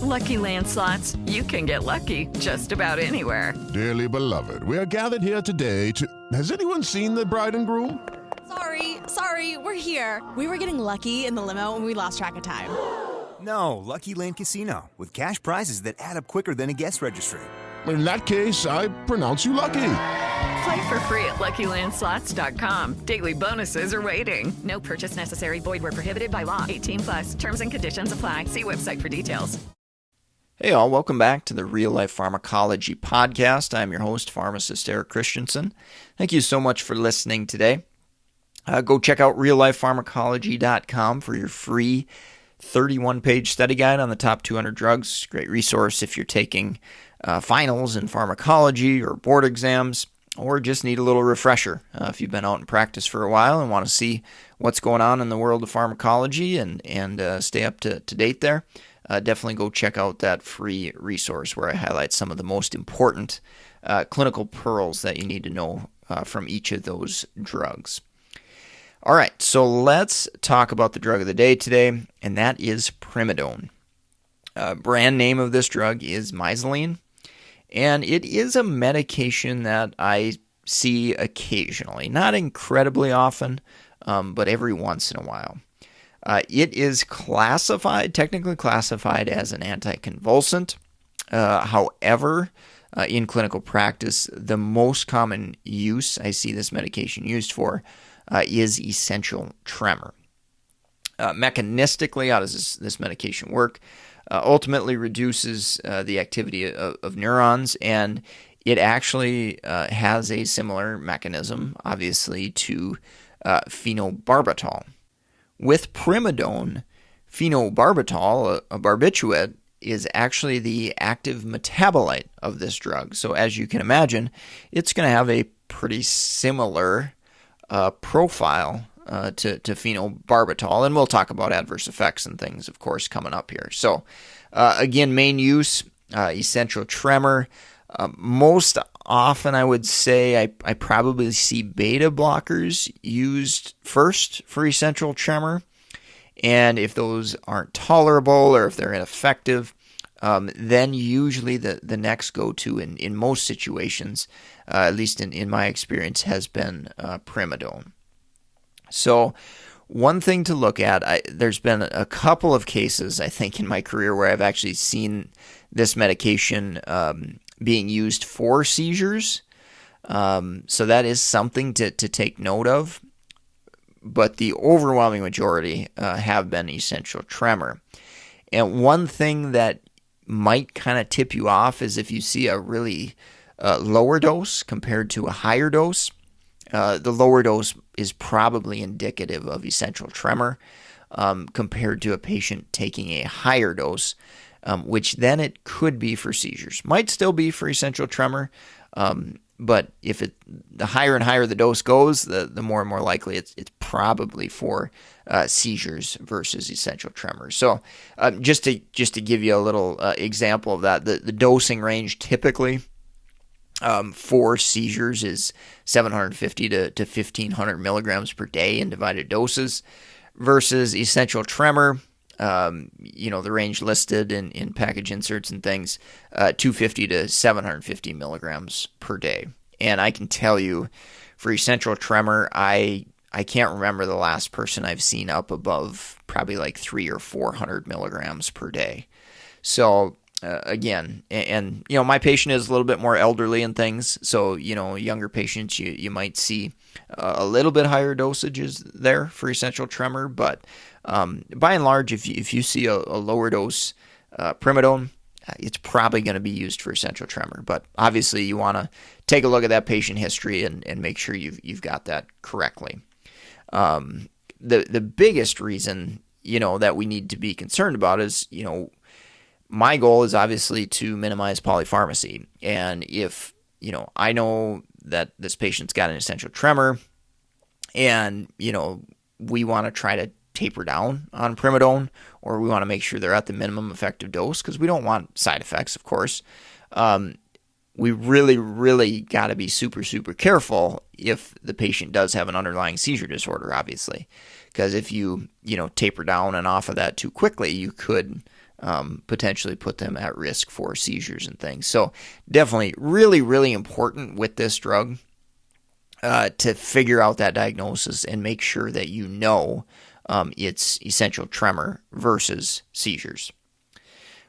Lucky Land Slots, you can get lucky just about anywhere. Dearly beloved, we are gathered here today to... Has anyone seen the bride and groom? Sorry, we're here. We were getting lucky in the limo and we lost track of time. No, Lucky Land Casino, with cash prizes that add up quicker than a guest registry. In that case, I pronounce you lucky. Play for free at LuckyLandSlots.com. Daily bonuses are waiting. No purchase necessary. Void where prohibited by law. 18+. Terms and conditions apply. See website for details. Hey all, welcome back to the Real Life Pharmacology Podcast. I'm your host, pharmacist Eric Christensen. Thank you so much for listening today. Go check out reallifepharmacology.com for your free 31-page study guide on the top 200 drugs. Great resource if you're taking finals in pharmacology or board exams, or just need a little refresher if you've been out in practice for a while and want to see what's going on in the world of pharmacology and stay up to date there. Definitely go check out that free resource where I highlight some of the most important clinical pearls that you need to know from each of those drugs. All right, so let's talk about the drug of the day today, and that is Primidone. Brand name of this drug is Mysoline, and it is a medication that I see occasionally, not incredibly often, but every once in a while. It is technically classified as an anticonvulsant. However, in clinical practice, the most common use I see this medication used for is essential tremor. Mechanistically, how does this medication work? Ultimately reduces the activity of neurons, and it actually has a similar mechanism, obviously, to phenobarbital. With Primidone, phenobarbital, a barbiturate, is actually the active metabolite of this drug. So as you can imagine, it's going to have a pretty similar profile to phenobarbital, and we'll talk about adverse effects and things, of course, coming up here. So again, main use, essential tremor. Most often, I would say I probably see beta blockers used first for essential tremor, and if those aren't tolerable or if they're ineffective, then usually the next go-to in most situations, at least in my experience, has been Primidone. So one thing to look at, there's been a couple of cases, I think, in my career where I've actually seen this medication being used for seizures. So that is something to take note of. But the overwhelming majority have been essential tremor. And one thing that might kind of tip you off is if you see a really lower dose compared to a higher dose. The lower dose is probably indicative of essential tremor compared to a patient taking a higher dose, which then it could be for seizures. Might still be for essential tremor, but if the higher and higher the dose goes, the more and more likely it's probably for seizures versus essential tremor. So just to give you a little example of that, the dosing range typically for seizures is 750 to 1,500 milligrams per day in divided doses versus essential tremor. The range listed in package inserts and things, 250 to 750 milligrams per day. And I can tell you, for essential tremor, I can't remember the last person I've seen up above probably like 300 or 400 milligrams per day. So again, and my patient is a little bit more elderly and things. So younger patients, you might see a little bit higher dosages there for essential tremor, but by and large, if you see a lower dose Primidone, it's probably going to be used for essential tremor. But obviously, you want to take a look at that patient history and make sure you've got that correctly. The biggest reason that we need to be concerned about is my goal is obviously to minimize polypharmacy, and if I know that this patient's got an essential tremor, and we want to try to taper down on Primidone, or we want to make sure they're at the minimum effective dose because we don't want side effects, of course. We really, really got to be super, super careful if the patient does have an underlying seizure disorder, obviously, because if you taper down and off of that too quickly, you could potentially put them at risk for seizures and things. So definitely really, really important with this drug to figure out that diagnosis and make sure that you know it's essential tremor versus seizures.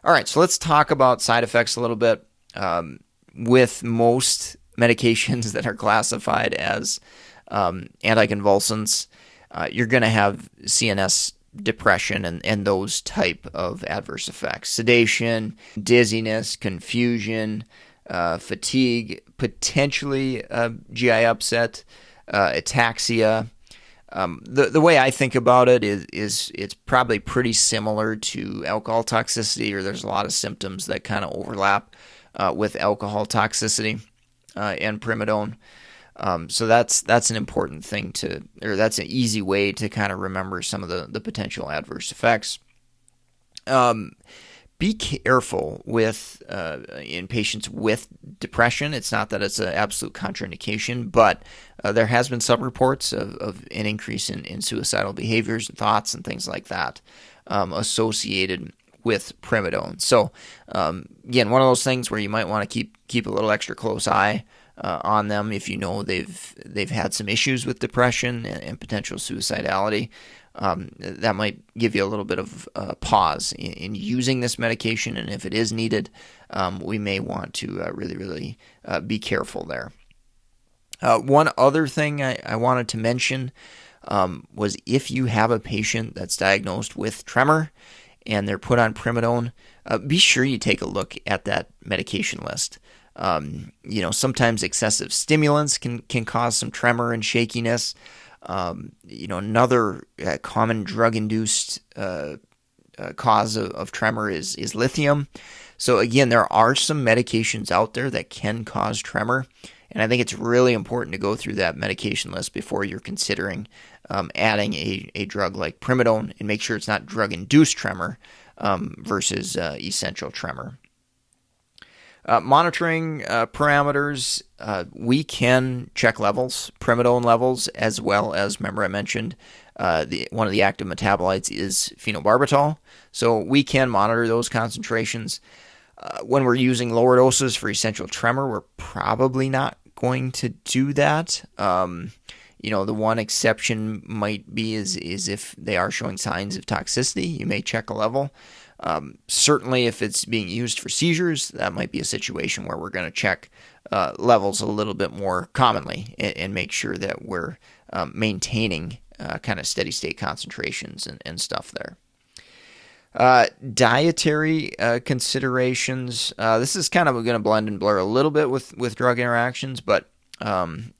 All right, so let's talk about side effects a little bit. With most medications that are classified as anticonvulsants, you're going to have CNS depression and those type of adverse effects. Sedation, dizziness, confusion, fatigue, potentially GI upset, ataxia. The way I think about it is it's probably pretty similar to alcohol toxicity, or there's a lot of symptoms that kind of overlap with alcohol toxicity and primidone. So that's an important thing that's an easy way to kind of remember some of the potential adverse effects. Be careful with in patients with depression. It's not that it's an absolute contraindication, but there has been some reports of an increase in suicidal behaviors and thoughts and things like that associated with primidone. So again, one of those things where you might want to keep a little extra close eye on them if you know they've had some issues with depression and potential suicidality. That might give you a little bit of pause in using this medication, and if it is needed, we may want to really be careful there. One other thing I wanted to mention was if you have a patient that's diagnosed with tremor and they're put on primidone, be sure you take a look at that medication list. Sometimes excessive stimulants can cause some tremor and shakiness. Another common drug-induced cause of tremor is lithium. So again, there are some medications out there that can cause tremor, and I think it's really important to go through that medication list before you're considering adding a drug like primidone, and make sure it's not drug-induced tremor versus essential tremor. Monitoring parameters, we can check levels, primidone levels, as well as, remember I mentioned, one of the active metabolites is phenobarbital. So we can monitor those concentrations. When we're using lower doses for essential tremor, we're probably not going to do that. The one exception might be is if they are showing signs of toxicity, you may check a level. Certainly, if it's being used for seizures, that might be a situation where we're going to check levels a little bit more commonly and make sure that we're maintaining kind of steady state concentrations and stuff there. Dietary considerations. This is kind of going to blend and blur a little bit with drug interactions, but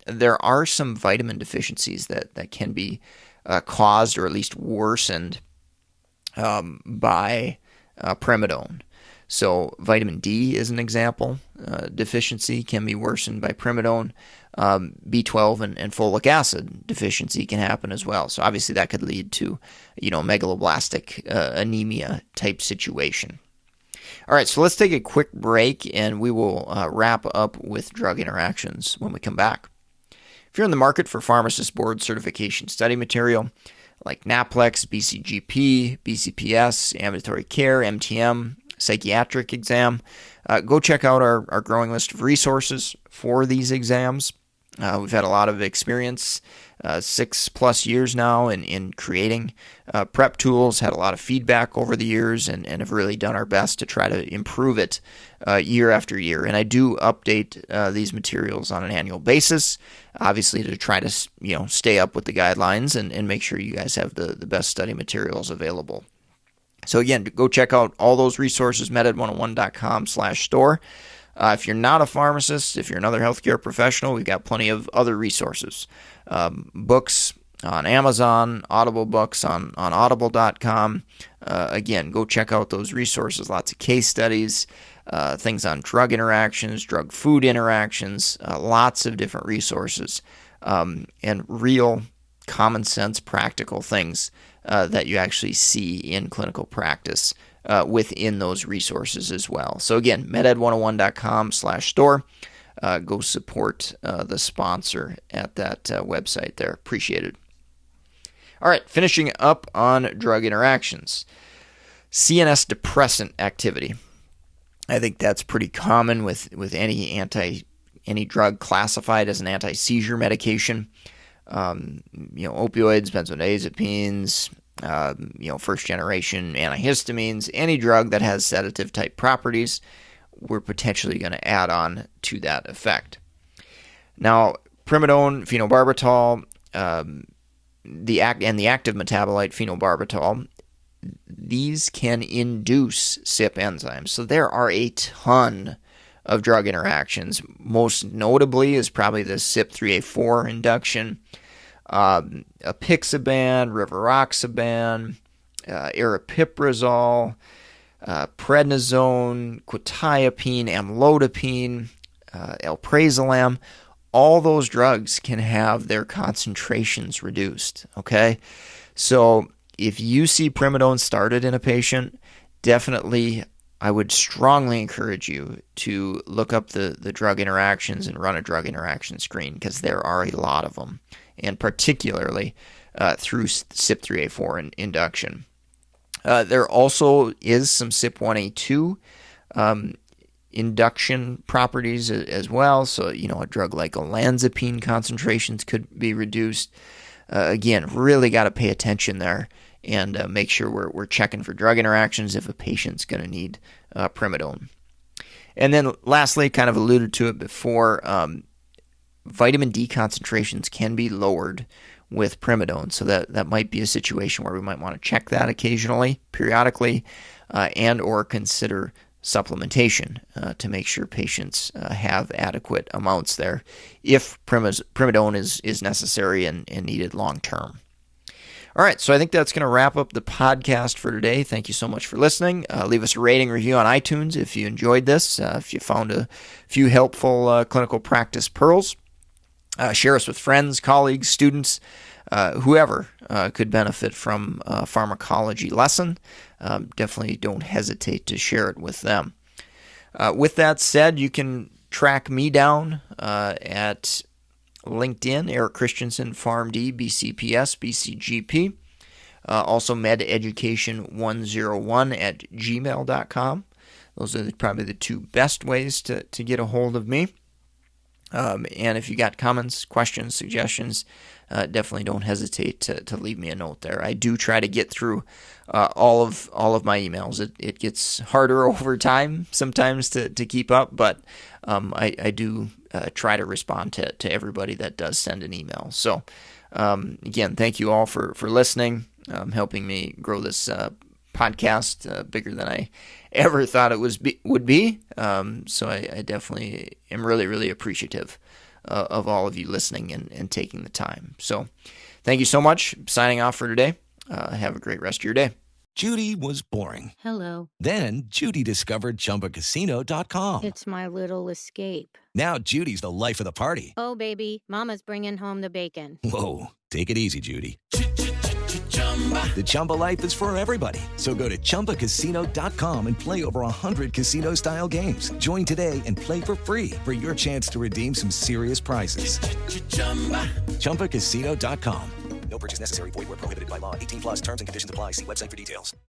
there are some vitamin deficiencies that can be caused or at least worsened by primidone. So vitamin D is an example. Deficiency can be worsened by primidone. B12 and folic acid deficiency can happen as well. So obviously that could lead to, megaloblastic anemia type situation. All right, so let's take a quick break and we will wrap up with drug interactions when we come back. If you're in the market for pharmacist board certification study material like NAPLEX, BCGP, BCPS, ambulatory care, MTM, psychiatric exam, go check out our growing list of resources for these exams. We've had a lot of experience, 6+ years now in creating prep tools, had a lot of feedback over the years, and have really done our best to try to improve it year after year. And I do update these materials on an annual basis, obviously to try to stay up with the guidelines and make sure you guys have the best study materials available. So again, go check out all those resources, med101.com/store. If you're not a pharmacist, if you're another healthcare professional, we've got plenty of other resources. Books on Amazon, Audible books on audible.com. Again, go check out those resources. Lots of case studies, things on drug interactions, drug-food interactions, lots of different resources, and real common sense, practical things that you actually see in clinical practice within those resources as well. So again, med101.com/store. Go support the sponsor at that website there. Appreciate it. All right, finishing up on drug interactions. CNS depressant activity. I think that's pretty common with any drug classified as an anti-seizure medication. Opioids, benzodiazepines, first generation antihistamines, any drug that has sedative type properties, we're potentially going to add on to that effect. Now, primidone, phenobarbital, the active metabolite phenobarbital, these can induce CYP enzymes. So there are a ton of drug interactions. Most notably is probably the CYP3A4 induction, apixaban, rivaroxaban, aripiprazole, prednisone, quetiapine, amlodipine, alprazolam. All those drugs can have their concentrations reduced, okay? So if you see primidone started in a patient, definitely I would strongly encourage you to look up the drug interactions and run a drug interaction screen, because there are a lot of them, and particularly through CYP3A4 induction. There also is some CYP1A2 induction properties as well. So, a drug like olanzapine concentrations could be reduced. Again, really got to pay attention there and make sure we're checking for drug interactions if a patient's going to need primidone. And then lastly, kind of alluded to it before, vitamin D concentrations can be lowered with primidone. So that might be a situation where we might want to check that occasionally, periodically, and or consider supplementation to make sure patients have adequate amounts there if primidone is necessary and needed long term. All right, so I think that's going to wrap up the podcast for today. Thank you so much for listening. Leave us a rating review on iTunes if you enjoyed this, if you found a few helpful clinical practice pearls. Share us with friends, colleagues, students, whoever could benefit from a pharmacology lesson. Definitely don't hesitate to share it with them. With that said, you can track me down at LinkedIn, Eric Christensen, PharmD, BCPS, BCGP. Also mededucation101 at gmail.com. Those are probably the two best ways to get a hold of me. And if you got comments, questions, suggestions, definitely don't hesitate to leave me a note there. I do try to get through all of my emails. It gets harder over time sometimes to keep up, but I do try to respond to everybody that does send an email. So again, thank you all for listening, helping me grow this podcast bigger than I ever thought it would be. So I definitely am really, really appreciative of all of you listening and taking the time. So thank you so much. Signing off for today. Have a great rest of your day. Judy was boring. Hello. Then Judy discovered ChumbaCasino.com. It's my little escape. Now Judy's the life of the party. Oh, baby, mama's bringing home the bacon. Whoa, take it easy, Judy. The Chumba life is for everybody. So go to ChumbaCasino.com and play over 100 casino-style games. Join today and play for free for your chance to redeem some serious prizes. ChumbaCasino.com. No purchase necessary. Void where prohibited by law. 18+ terms and conditions apply. See website for details.